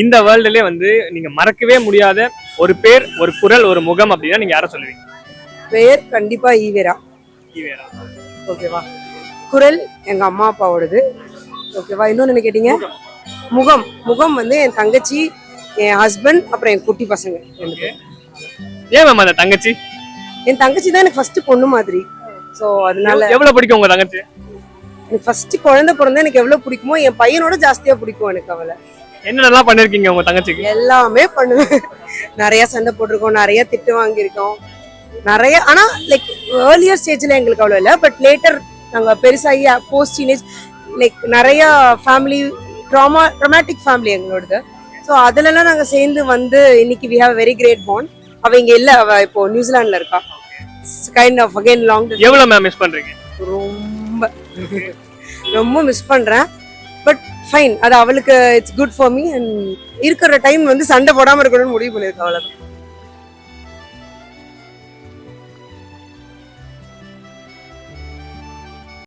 இந்த வேர்ல்டுலயே வந்து நீங்க மறக்கவே முடியாத ஒரு பேர், ஒரு குரல், ஒரு முகம் அப்படின்னா நீங்க யாரை சொல்லுவீங்க? பேர் கண்டிப்பா ஈவேரா. ஈவேரா. ஓகேவா? குரல் எங்க அம்மா அப்பாவோடது. ஓகேவா? இன்னொன்னு என்ன கேட்டீங்க? முகம். முகம் வந்து என் தங்கச்சி, என் ஹஸ்பண்ட், அப்புறம் என் குட்டி பசங்க 2 பேர். ஏன் மேம் அந்த தங்கச்சி? என் தங்கச்சி தான் எனக்கு ஃபர்ஸ்ட் பொண்ணு மாதிரி. ஸோ அதனால எவ்வளவு பிடிக்கும் உங்க தங்கச்சி? எனக்கு ஃபர்ஸ்ட் குழந்தை பிறந்தா எனக்கு எவ்வளவு பிடிக்குமோ என் பையனோட ஜாஸ்தியா பிடிக்கும் எனக்கு அவளை. என்னென்னலாம் பண்ணிருக்கீங்க உங்க தங்கச்சிக்கு? எல்லாமே பண்ணுவேன். நிறைய சண்டை போட்டிருக்கோம், நிறைய திட்டு வாங்கியிருக்கோம், நிறைய. ஆனா லைக் ஏர்லியர் ஸ்டேஜ்ல எங்களுக்கு அவ்வளோ இல்லை. பட் லேட்டர் நாங்க பெருசாகி போஸ்ட் டீனேஜ் லைக் நிறைய ஃபேமிலி ட்ராமாட்டிக் ஃபேமிலி எங்களோடது. ஸோ அதுலலாம் நாங்க சேர்ந்து வந்து இன்னைக்கு we have very great bond. அவ இங்க இல்ல, அவ இப்போ நியூசிலாந்துல இருக்கா. Kind of again long. எவ்வளவு மேம் மிஸ் பண்றீங்க? ரொம்ப ரொம்ப மிஸ் பண்றேன். பட் ஃபைன், அது அவளுக்கு it's good for me. And இருக்கிற டைம் வந்து சண்டை போடாம இருக்கணும்னு முடிவு பண்ணிருக்கேன். அவ்வளவுதான்.